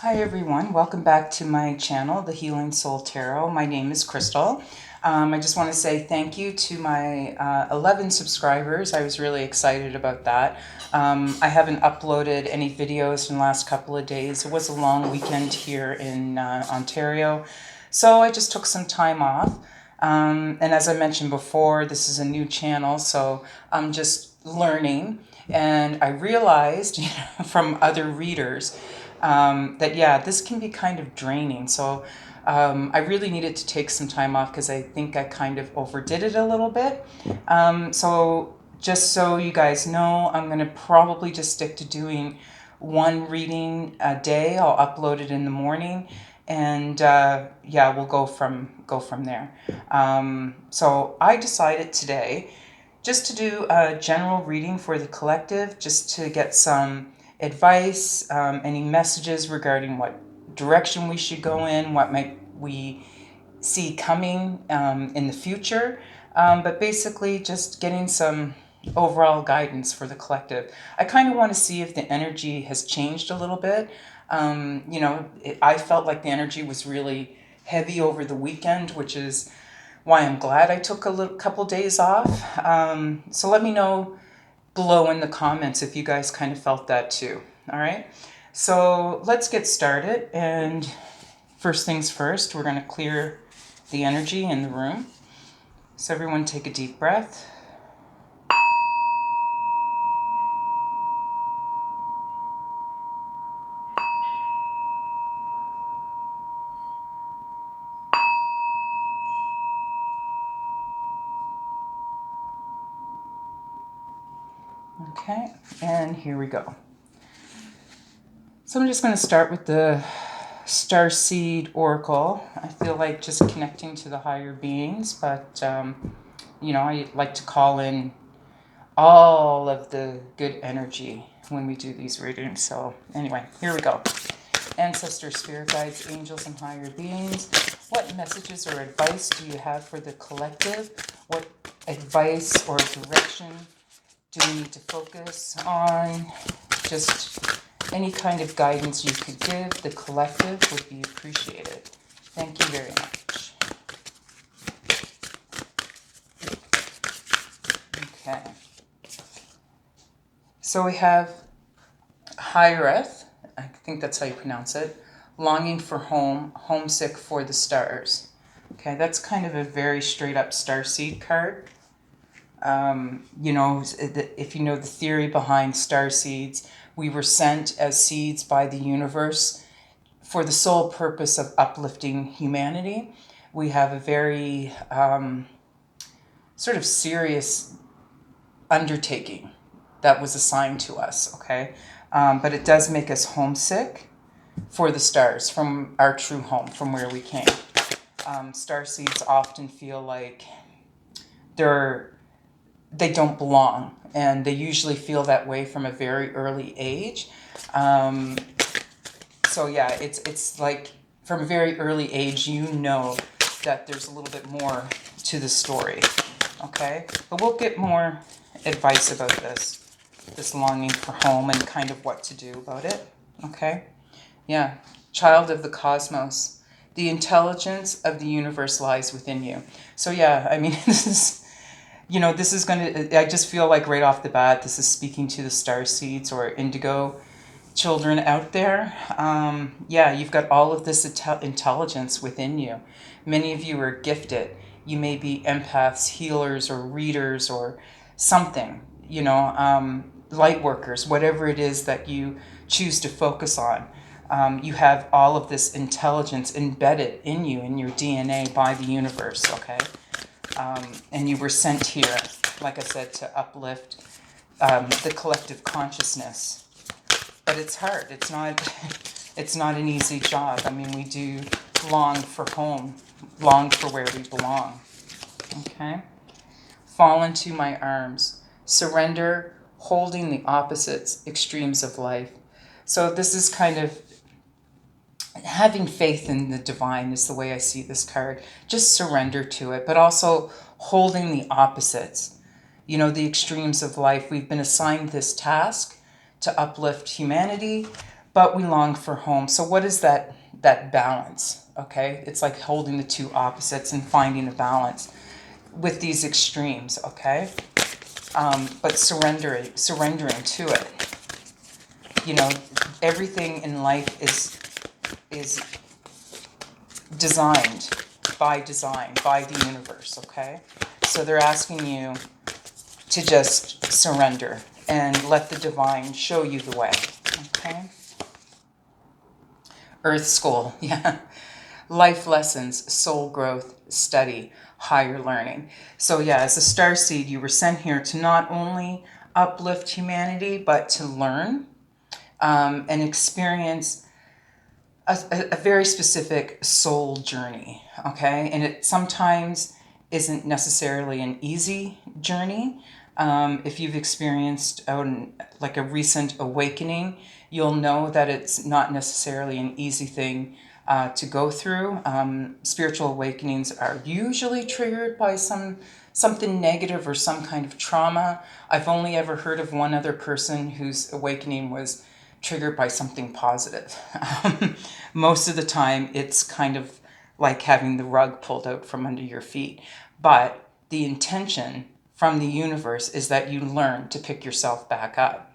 Hi everyone, welcome back to my channel, The Healing Soul Tarot. My name is Crystal. I just want to say thank you to my 11 subscribers. I was really excited about that. I haven't uploaded any videos in the last couple of days. It was a long weekend here in Ontario, so I just took some time off. And as I mentioned before, this is a new channel, so I'm just learning. And I realized from other readers that, yeah, this can be kind of draining. So I really needed to take some time off because I think I kind of overdid it a little bit. So just so you guys know, I'm going to probably just stick to doing one reading a day. I'll upload it in the morning, and yeah, we'll go from there. So I decided today just to do a general reading for the collective, just to get some advice, any messages regarding what direction we should go in, what might we see coming in the future, but basically just getting some overall guidance for the collective. I kind of want to see if the energy has changed a little bit. I felt like the energy was really heavy over the weekend, which is why I'm glad I took a couple days off. So let me know below in the comments if you guys kind of felt that too. All right, so let's get started. And first things first, we're going to clear the energy in the room. So everyone take a deep breath. Okay, and here we go. So I'm just going to start with the Starseed Oracle. I feel like just connecting to the higher beings, but I like to call in all of the good energy when we do these readings. So anyway, here we go. Ancestors, spirit guides, angels, and higher beings, what messages or advice do you have for the collective? What advice or direction do we need to focus on? Just any kind of guidance you could give the collective would be appreciated. Thank you very much. Okay. So we have Hyreth, I think that's how you pronounce it, longing for home, homesick for the stars. Okay, that's kind of a very straight up starseed card. If you know the theory behind star seeds, we were sent as seeds by the universe for the sole purpose of uplifting humanity. We have a very sort of serious undertaking that was assigned to us, okay? But it does make us homesick for the stars, from our true home, from where we came. Star seeds often feel like they don't belong, and they usually feel that way from a very early age. So yeah, it's like from a very early age, you know that there's a little bit more to the story, okay? But we'll get more advice about this longing for home and kind of what to do about it, okay? Yeah, child of the cosmos. The intelligence of the universe lies within you. So yeah, I mean, this is going to, I just feel like right off the bat, this is speaking to the star seeds or indigo children out there. Yeah, you've got all of this intelligence within you. Many of you are gifted. You may be empaths, healers, or readers, or something, light workers, whatever it is that you choose to focus on. You have all of this intelligence embedded in you, in your DNA, by the universe, okay? And you were sent here, like I said, to uplift the collective consciousness. But it's hard. It's not an easy job. I mean, we do long for home, long for where we belong. Okay? Fall into my arms. Surrender, holding the opposites, extremes of life. So this is kind of having faith in the divine is the way I see this card. Just surrender to it, but also holding the opposites. The extremes of life. We've been assigned this task to uplift humanity, but we long for home. So what is that balance? Okay, it's like holding the two opposites and finding a balance with these extremes. Okay, but surrendering to it. You know, everything in life is designed by design, by the universe. Okay, so they're asking you to just surrender and let the divine show you the way. Okay. Earth School, yeah. Life lessons, soul growth, study, higher learning. So yeah, as a starseed, you were sent here to not only uplift humanity, but to learn and experience a very specific soul journey, okay? And it sometimes isn't necessarily an easy journey. If you've experienced like a recent awakening, you'll know that it's not necessarily an easy thing to go through. Spiritual awakenings are usually triggered by something negative or some kind of trauma. I've only ever heard of one other person whose awakening was triggered by something positive. Most of the time, it's kind of like having the rug pulled out from under your feet. But the intention from the universe is that you learn to pick yourself back up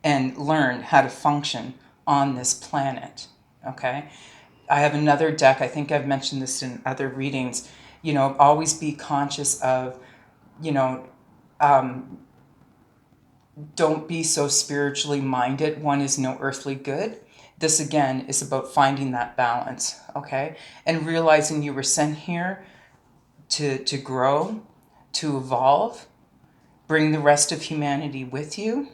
and learn how to function on this planet. Okay? I have another deck. I think I've mentioned this in other readings. You know, always be conscious of, you know, don't be so spiritually minded. One is no earthly good. This again is about finding that balance, okay? And realizing you were sent here to grow, to evolve, bring the rest of humanity with you,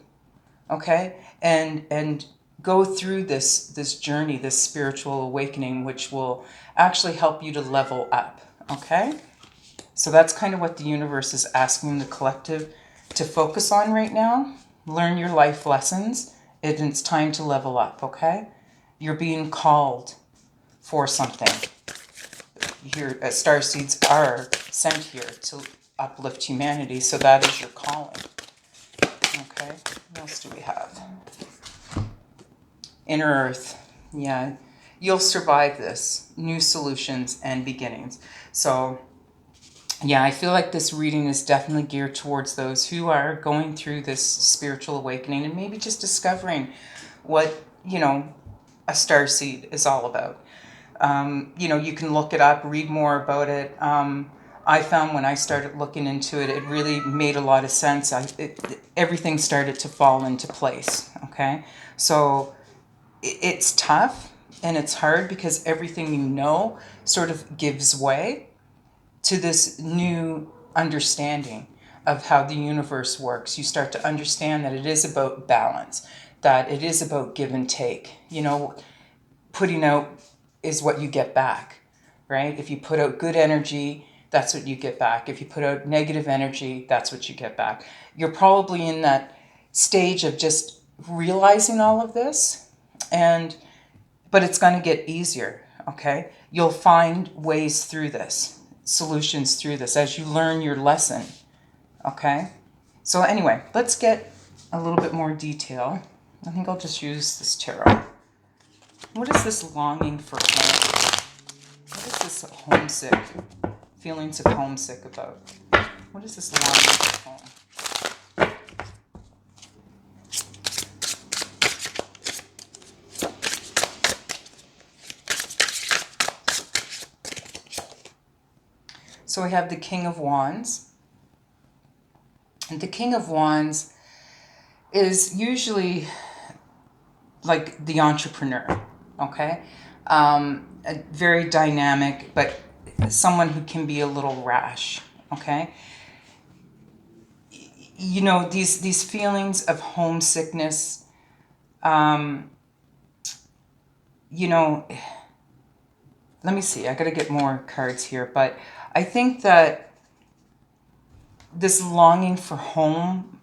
okay? And go through this journey, this spiritual awakening, which will actually help you to level up, okay? So that's kind of what the universe is asking the collective to focus on right now. Learn your life lessons. It's time to level up, okay? You're being called for something. Your starseeds are sent here to uplift humanity, so that is your calling. Okay, what else do we have? Inner Earth. Yeah, you'll survive this. New solutions and beginnings. So yeah, I feel like this reading is definitely geared towards those who are going through this spiritual awakening and maybe just discovering what, you know, a starseed is all about. You know, you can look it up, read more about it. I found when I started looking into it, it really made a lot of sense. Everything started to fall into place, okay? So it's tough and it's hard because everything you know sort of gives way to this new understanding of how the universe works. You start to understand that it is about balance, that it is about give and take. You know, putting out is what you get back, right? If you put out good energy, that's what you get back. If you put out negative energy, that's what you get back. You're probably in that stage of just realizing all of this, but it's going to get easier, okay? You'll find ways through this, solutions through this as you learn your lesson, okay? So anyway, let's get a little bit more detail. I think I'll just use this tarot. What is this longing for home? What is this homesick, feelings of homesick about? What is this longing for home? So we have the King of Wands. And the King of Wands is usually like the entrepreneur, okay? Very dynamic, but someone who can be a little rash, okay? You know, these feelings of homesickness, you know, let me see, I gotta get more cards here, but I think that this longing for home,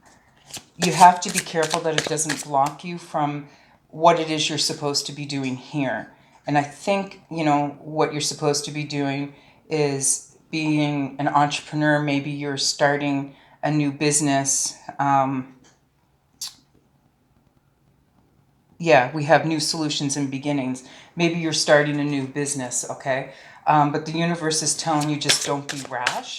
you have to be careful that it doesn't block you from what it is you're supposed to be doing here. And I think, you know, what you're supposed to be doing is being an entrepreneur. Maybe you're starting a new business. Yeah, we have new solutions and beginnings. Maybe you're starting a new business, okay? But the universe is telling you just don't be rash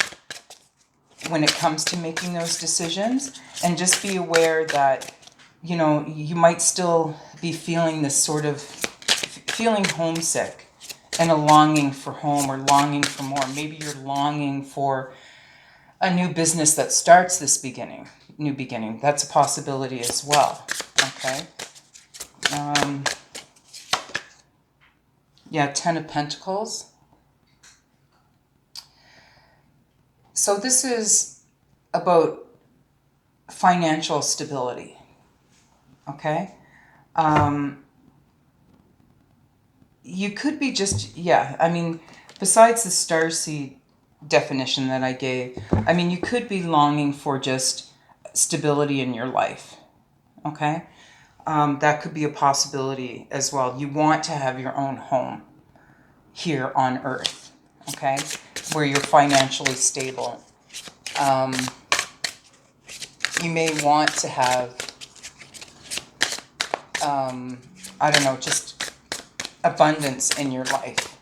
when it comes to making those decisions. And just be aware that, you know, you might still be feeling this sort of feeling homesick and a longing for home or longing for more. Maybe you're longing for a new business that starts this new beginning. That's a possibility as well, okay? Yeah, Ten of Pentacles. So this is about financial stability, okay? You could be just, yeah, I mean, besides the starseed definition that I gave, I mean, you could be longing for just stability in your life, okay? That could be a possibility as well. You want to have your own home here on Earth, okay, where you're financially stable. You may want to have, I don't know, just abundance in your life,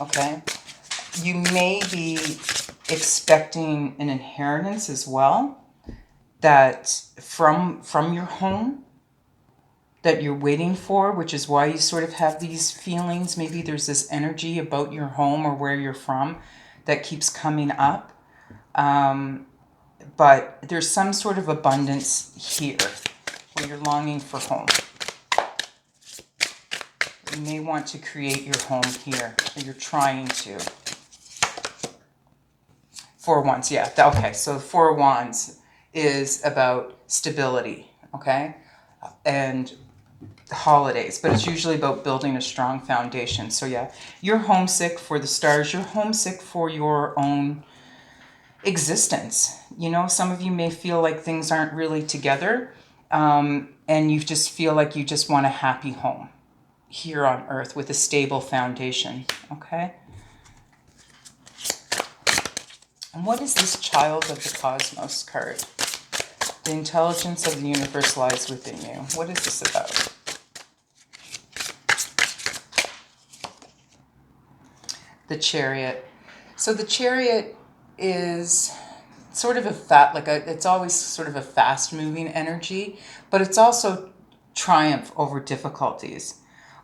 okay? You may be expecting an inheritance as well, that from your home, that you're waiting for, which is why you sort of have these feelings. Maybe there's this energy about your home or where you're from that keeps coming up. But there's some sort of abundance here where you're longing for home. You may want to create your home here, or you're trying to. Four of Wands, yeah. Okay, so Four of Wands is about stability, okay? And holidays, but it's usually about building a strong foundation. So yeah, you're homesick for the stars. You're homesick for your own existence. You know, some of you may feel like things aren't really together, and you just feel like you just want a happy home here on Earth with a stable foundation, okay? And what is this Child of the Cosmos card? The intelligence of the universe lies within you. What is this about? The Chariot. So the Chariot is sort of it's always sort of a fast moving energy, but it's also triumph over difficulties.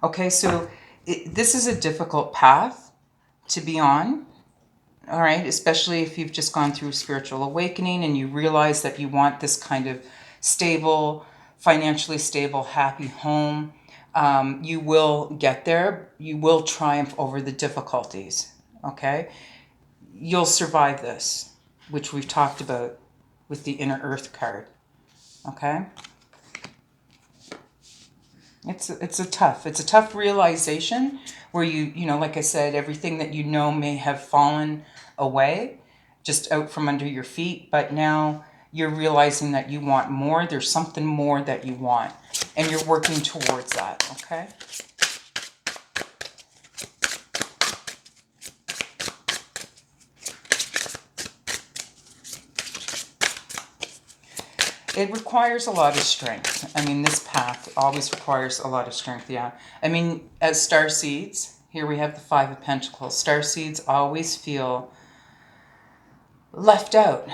Okay, so this is a difficult path to be on, all right, especially if you've just gone through spiritual awakening and you realize that you want this kind of stable, financially stable, happy home. You will get there. You will triumph over the difficulties, okay? You'll survive this, which we've talked about with the Inner Earth card, okay? It's a tough realization where you know, like I said, everything that you know may have fallen away, just out from under your feet, but now you're realizing that you want more. There's something more that you want, and you're working towards that, okay? It requires a lot of strength. I mean, this path always requires a lot of strength, yeah. I mean, as starseeds, here we have the Five of Pentacles. Starseeds always feel left out,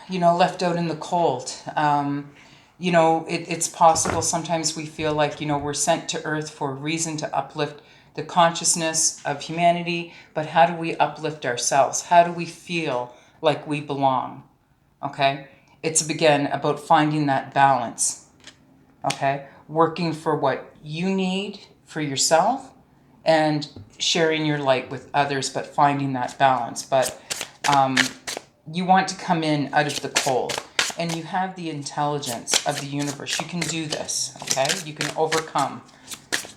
you know, left out in the cold. You know, it's possible sometimes we feel like, you know, we're sent to Earth for a reason to uplift the consciousness of humanity, but how do we uplift ourselves? How do we feel like we belong? Okay? It's, again, about finding that balance, okay? Working for what you need for yourself and sharing your light with others, but finding that balance. But you want to come in out of the cold, and you have the intelligence of the universe. You can do this, okay? You can overcome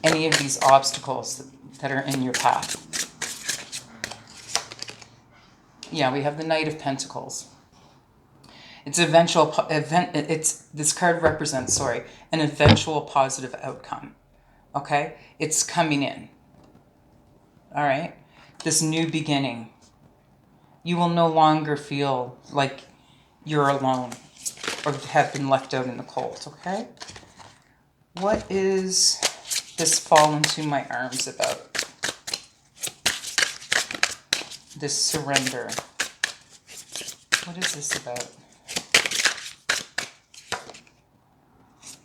any of these obstacles that are in your path. Yeah, we have the Knight of Pentacles. It's eventual event. This card represents, an eventual positive outcome. Okay, it's coming in. All right, this new beginning. You will no longer feel like you're alone or have been left out in the cold. Okay, What is this fall into my arms about? This surrender. What is this about?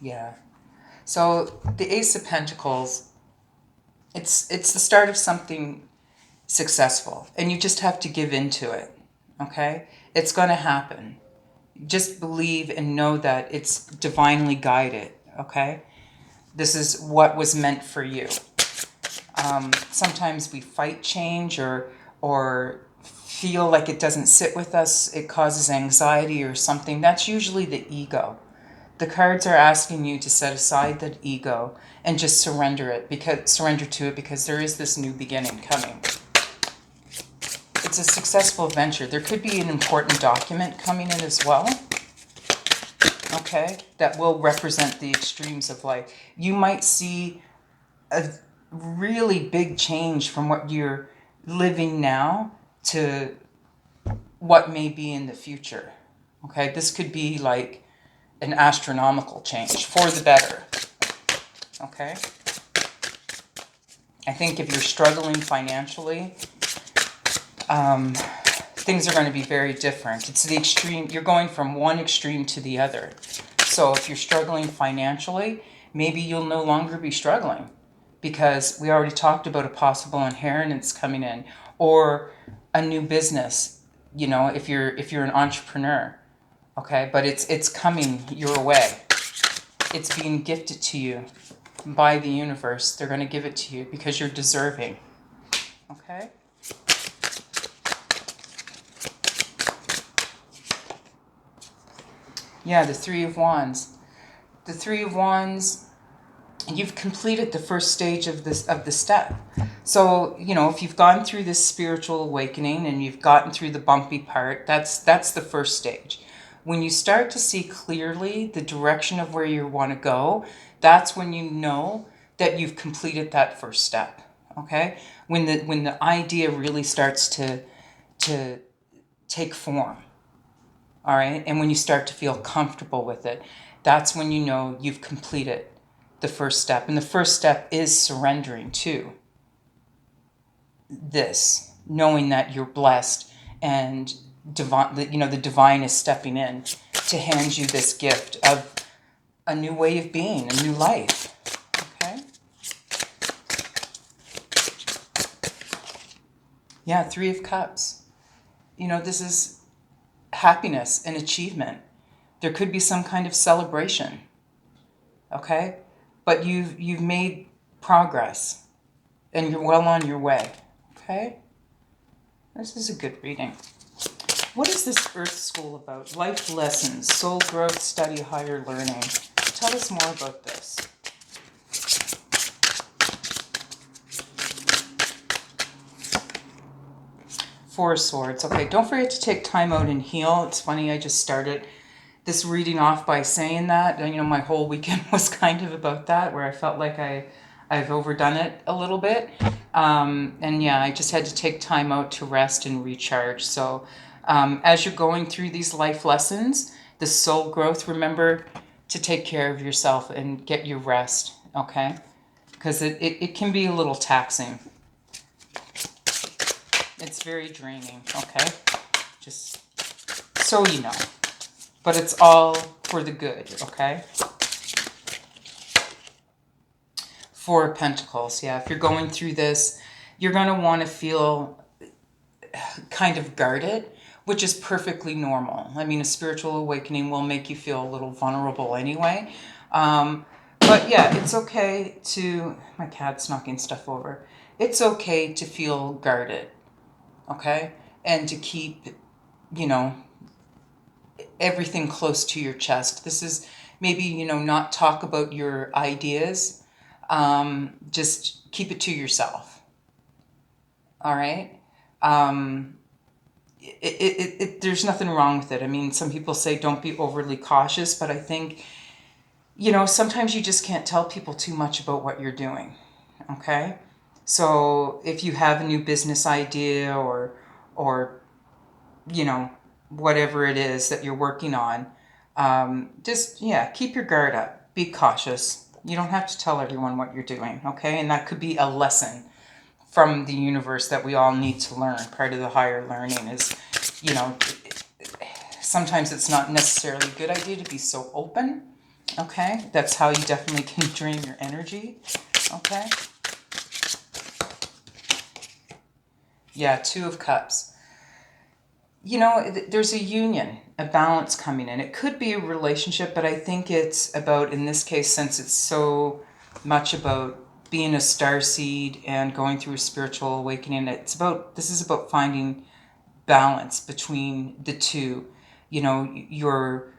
Yeah. So the Ace of Pentacles, it's the start of something successful, and you just have to give into it. Okay? It's going to happen. Just believe and know that it's divinely guided. Okay? This is what was meant for you. Sometimes we fight change or feel like it doesn't sit with us. It causes anxiety or something. That's usually the ego. The cards are asking you to set aside that ego and just surrender to it, because there is this new beginning coming. It's a successful venture. There could be an important document coming in as well. Okay, that will represent the extremes of life. You might see a really big change from what you're living now to what may be in the future. Okay, this could be like an astronomical change for the better. Okay, I think if you're struggling financially, things are going to be very different. It's the extreme. You're going from one extreme to the other. So if you're struggling financially, maybe you'll no longer be struggling, because we already talked about a possible inheritance coming in, or a new business, you know, if you're an entrepreneur. Okay, but it's coming your way. It's being gifted to you by the universe. They're going to give it to you because you're deserving. Okay? Yeah, the Three of Wands. The Three of Wands, you've completed the first stage of the step. So, you know, if you've gone through this spiritual awakening and you've gotten through the bumpy part, that's the first stage. When you start to see clearly the direction of where you want to go, that's when you know that you've completed that first step. Okay? When the idea really starts to take form. All right? And when you start to feel comfortable with it, that's when you know you've completed the first step. And the first step is surrendering to this, knowing that you're blessed and divine, you know, the divine is stepping in to hand you this gift of a new way of being, a new life. Okay? Yeah, Three of Cups. You know, this is happiness and achievement. There could be some kind of celebration. Okay? But you've made progress and you're well on your way. Okay? This is a good reading. What is this Earth School about? Life lessons, soul growth, study, higher learning. Tell us more about this. Four of Swords. Okay, don't forget to take time out and heal. It's funny, I just started this reading off by saying that. You know, my whole weekend was kind of about that, where I felt like I've overdone it a little bit. And yeah, I just had to take time out to rest and recharge. So as you're going through these life lessons, the soul growth, remember to take care of yourself and get your rest, okay? Because it can be a little taxing. It's very draining, okay? Just so you know. But it's all for the good, okay? Four of Pentacles, yeah. If you're going through this, you're going to want to feel kind of guarded, which is perfectly normal. I mean, a spiritual awakening will make you feel a little vulnerable anyway. But yeah, it's okay to... My cat's knocking stuff over. It's okay to feel guarded, okay? And to keep, you know, everything close to your chest. This is maybe, you know, not talk about your ideas. Just keep it to yourself. All right? There's nothing wrong with it. I mean, some people say don't be overly cautious, but I think, you know, sometimes you just can't tell people too much about what you're doing. Okay? So if you have a new business idea or you know, whatever it is that you're working on, just, yeah, keep your guard up. Be cautious. You don't have to tell everyone what you're doing, okay? And that could be a lesson from the universe that we all need to learn. Part of the higher learning is, you know, sometimes it's not necessarily a good idea to be so open, okay? That's how you definitely can drain your energy, okay? Yeah, Two of Cups. You know, there's a union, a balance coming in. It could be a relationship, but I think it's about, in this case, since it's so much about being a starseed and going through a spiritual awakening, this is about finding balance between the two. You know, you're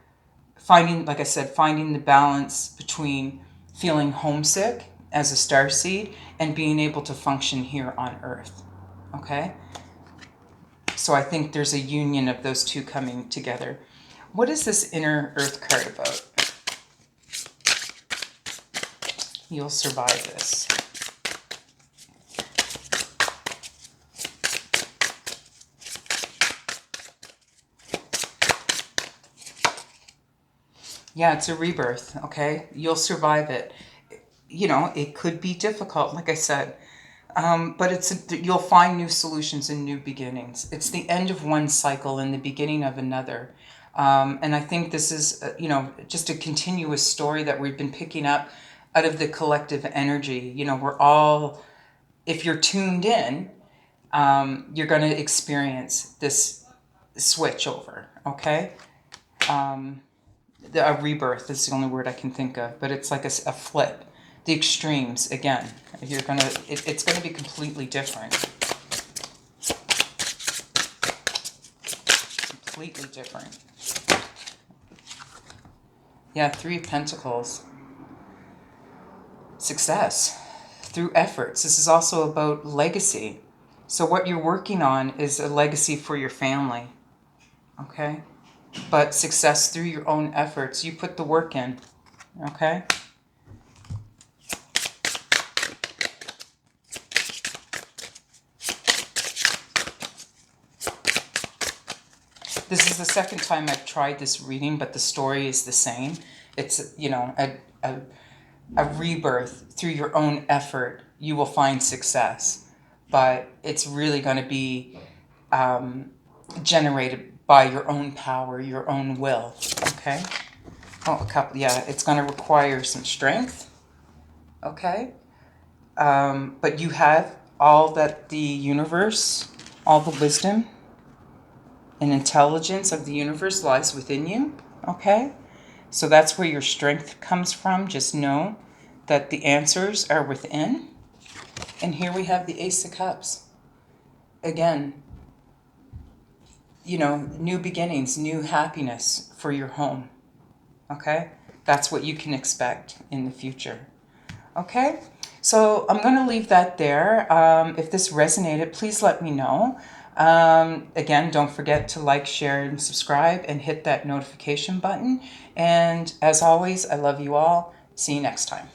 finding, like I said, finding the balance between feeling homesick as a starseed and being able to function here on Earth, okay? So I think there's a union of those two coming together. What is this inner Earth card about? You'll survive this. Yeah, it's a rebirth, okay? You'll survive it. You know, it could be difficult, like I said. But you'll find new solutions and new beginnings. It's the end of one cycle and the beginning of another. And I think this is, you know, just a continuous story that we've been picking up out of the collective energy. You know, we're all, if you're tuned in, you're going to experience this switch over, okay? A rebirth is the only word I can think of, but it's like a flip. The extremes, again, it's gonna be completely different. Completely different. Yeah, Three of Pentacles. Success through efforts. This is also about legacy. So what you're working on is a legacy for your family, okay? But success through your own efforts. You put the work in, okay? This is the second time I've tried this reading, but the story is the same. It's, you know, a rebirth through your own effort. You will find success, but it's really going to be generated by your own power, your own will, okay? Oh, yeah, it's going to require some strength, okay? But you have all that the universe, all the wisdom and intelligence of the universe lies within you, okay? So that's where your strength comes from. Just know that the answers are within. And here we have the Ace of Cups. Again, you know, new beginnings, new happiness for your home, okay? That's what you can expect in the future, okay? So I'm going to leave that there. If this resonated, please let me know. Again, don't forget to like, share, and subscribe, and hit that notification button. And as always, I love you all. See you next time.